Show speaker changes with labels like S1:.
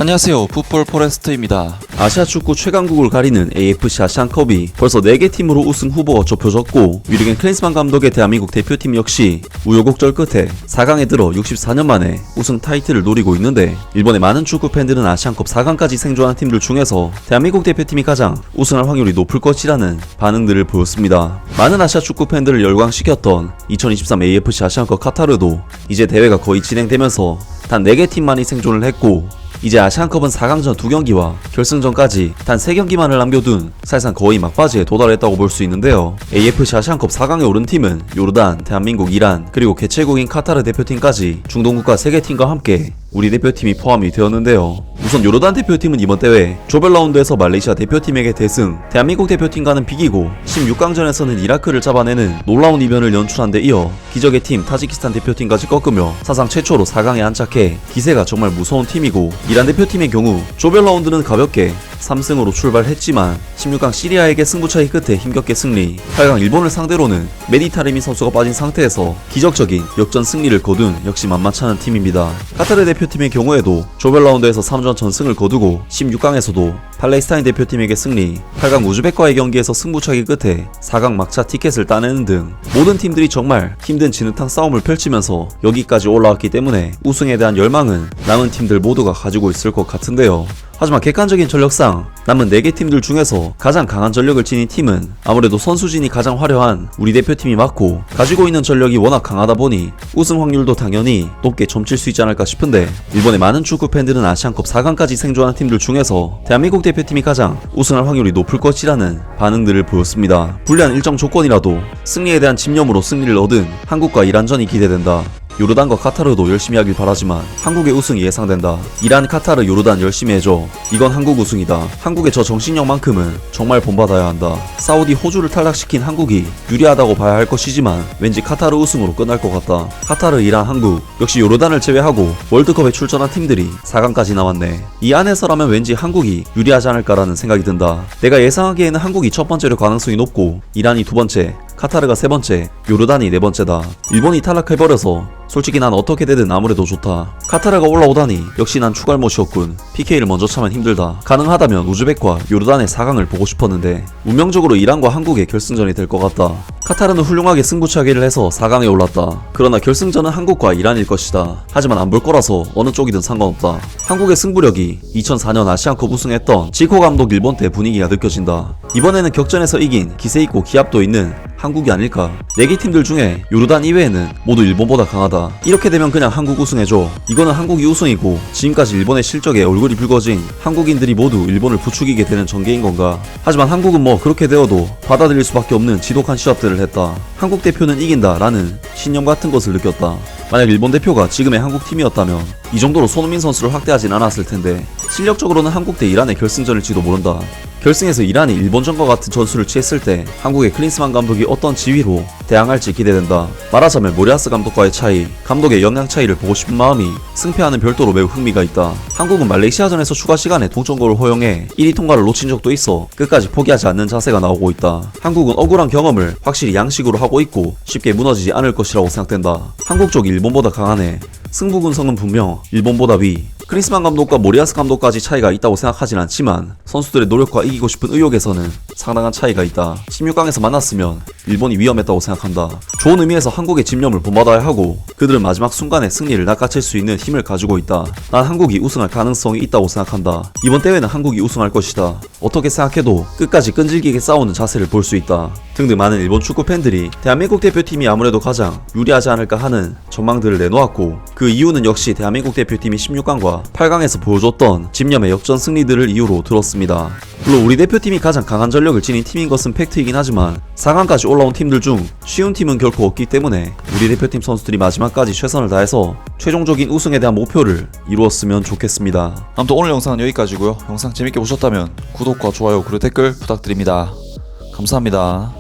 S1: 안녕하세요, 풋볼 포레스트입니다.
S2: 아시아 축구 최강국을 가리는 AFC 아시안컵이 벌써 4개 팀으로 우승 후보가 좁혀졌고, 유리겐 클린스만 감독의 대한민국 대표팀 역시 우여곡절 끝에 4강에 들어 64년 만에 우승 타이틀을 노리고 있는데, 일본의 많은 축구 팬들은 아시안컵 4강까지 생존한 팀들 중에서 대한민국 대표팀이 가장 우승할 확률이 높을 것이라는 반응들을 보였습니다. 많은 아시아 축구 팬들을 열광시켰던 2023 AFC 아시안컵 카타르도 이제 대회가 거의 진행되면서 단 4개 팀만이 생존을 했고, 이제 아시안컵은 4강전 2경기와 결승전까지 단 3경기만을 남겨둔 사실상 거의 막바지에 도달했다고 볼 수 있는데요. AFC 아시안컵 4강에 오른 팀은 요르단, 대한민국, 이란, 그리고 개최국인 카타르 대표팀까지 중동국가 3개 팀과 함께 우리 대표팀이 포함이 되었는데요. 우선 요르단 대표팀은 이번 대회 조별 라운드에서 말레이시아 대표팀에게 대승, 대한민국 대표팀과는 비기고 16강전에서는 이라크를 잡아내는 놀라운 이변을 연출한 데 이어 기적의 팀 타지키스탄 대표팀까지 꺾으며 사상 최초로 4강에 안착해 기세가 정말 무서운 팀이고, 이란 대표팀의 경우 조별 라운드는 가볍게 3승으로 출발했지만 16강 시리아에게 승부차이 끝에 힘겹게 승리, 8강 일본을 상대로는 메디타레미 선수가 빠진 상태에서 기적적인 역전 승리를 거둔 역시 만만치 않은 팀입니다. 카타르 대표팀의 경우에도 조별 라운드에서 3전 전승을 거두고 16강에서도 팔레스타인 대표팀에게 승리, 8강 우즈벡과의 경기에서 승부차기 끝에 4강 막차 티켓을 따내는 등 모든 팀들이 정말 힘든 진흙탕 싸움을 펼치면서 여기까지 올라왔기 때문에 우승에 대한 열망은 남은 팀들 모두가 가지고 있을 것 같은데요. 하지만 객관적인 전력상 남은 4개 팀들 중에서 가장 강한 전력을 지닌 팀은 아무래도 선수진이 가장 화려한 우리 대표팀이 맞고, 가지고 있는 전력이 워낙 강하다 보니 우승 확률도 당연히 높게 점칠 수 있지 않을까 싶은데, 일본의 많은 축구 팬들은 아시안컵 4강까지 생존한 팀들 중에서 대한민국 대표팀이 가장 우승할 확률이 높을 것이라는 반응들을 보였습니다. 불리한 일정 조건이라도 승리에 대한 집념으로 승리를 얻은 한국과 이란전이 기대된다. 요르단과 카타르도 열심히 하길 바라지만 한국의 우승이 예상된다. 이란, 카타르, 요르단 열심히 해줘. 이건 한국 우승이다. 한국의 저 정신력만큼은 정말 본받아야 한다. 사우디, 호주를 탈락시킨 한국이 유리하다고 봐야 할 것이지만 왠지 카타르 우승으로 끝날 것 같다. 카타르, 이란, 한국, 역시 요르단을 제외하고 월드컵에 출전한 팀들이 4강까지 나왔네. 이 안에서라면 왠지 한국이 유리하지 않을까라는 생각이 든다. 내가 예상하기에는 한국이 첫 번째로 가능성이 높고, 이란이 두 번째, 카타르가 세 번째, 요르단이 네 번째다. 일본이 탈락해버려서 솔직히 난 어떻게 되든 아무래도 좋다. 카타르가 올라오다니 역시 난 추갈못이었군. PK를 먼저 차면 힘들다. 가능하다면 우즈벡과 요르단의 4강을 보고 싶었는데 운명적으로 이란과 한국의 결승전이 될 것 같다. 카타르는 훌륭하게 승부차기를 해서 4강에 올랐다. 그러나 결승전은 한국과 이란일 것이다. 하지만 안 볼 거라서 어느 쪽이든 상관없다. 한국의 승부력이 2004년 아시안컵 우승했던 지코 감독 일본 때 분위기가 느껴진다. 이번에는 격전에서 이긴 기세있고 기압도 있는 한국이 아닐까. 4개 팀들 중에 요르단 이외에는 모두 일본보다 강하다. 이렇게 되면 그냥 한국 우승해줘. 이거는 한국이 우승이고 지금까지 일본의 실적에 얼굴이 붉어진 한국인들이 모두 일본을 부추기게 되는 전개인 건가. 하지만 한국은 뭐 그렇게 되어도 받아들일 수밖에 없는 지독한 시합들을 했다. 한국 대표는 이긴다 라는 신념 같은 것을 느꼈다. 만약 일본 대표가 지금의 한국 팀이었다면 이 정도로 손흥민 선수를 확대하진 않았을 텐데, 실력적으로는 한국 대 이란의 결승전일지도 모른다. 결승에서 이란이 일본전과 같은 전술을 취했을 때 한국의 클린스만 감독이 어떤 지휘로 대항할지 기대된다. 말하자면 모리아스 감독과의 차이, 감독의 역량 차이를 보고 싶은 마음이 승패와는 별도로 매우 흥미가 있다. 한국은 말레이시아전에서 추가 시간에 동점골을 허용해 1위 통과를 놓친 적도 있어 끝까지 포기하지 않는 자세가 나오고 있다. 한국은 억울한 경험을 확실히 양식으로 하고 있고 쉽게 무너지지 않을 것이라고 생각된다. 한국 쪽이 일본보다 강하네. 승부근성은 분명 일본보다 위. 클린스만 감독과 모리아스 감독까지 차이가 있다고 생각하진 않지만 선수들의 노력과 이기고 싶은 의욕에서는 상당한 차이가 있다. 16강에서 만났으면 일본이 위험했다고 생각한다. 좋은 의미에서 한국의 집념을 본받아야 하고 그들은 마지막 순간에 승리를 낚아챌 수 있는 힘을 가지고 있다. 난 한국이 우승할 가능성이 있다고 생각한다. 이번 대회는 한국이 우승할 것이다. 어떻게 생각해도 끝까지 끈질기게 싸우는 자세를 볼 수 있다. 등등 많은 일본 축구 팬들이 대한민국 대표팀이 아무래도 가장 유리하지 않을까 하는 전망들을 내놓았고, 그 이유는 역시 대한민국 대표팀이 16강과 8강에서 보여줬던 집념의 역전 승리들을 이유로 들었습니다. 물론 우리 대표팀이 가장 강한 전력을 지닌 팀인 것은 팩트이긴 하지만 4강까지 올라온 팀들 중 쉬운 팀은 결코 없기 때문에 우리 대표팀 선수들이 마지막까지 최선을 다해서 최종적인 우승에 대한 목표를 이루었으면 좋겠습니다.
S1: 아무튼 오늘 영상은 여기까지고요. 영상 재밌게 보셨다면 구독과 좋아요 그리고 댓글 부탁드립니다. 감사합니다.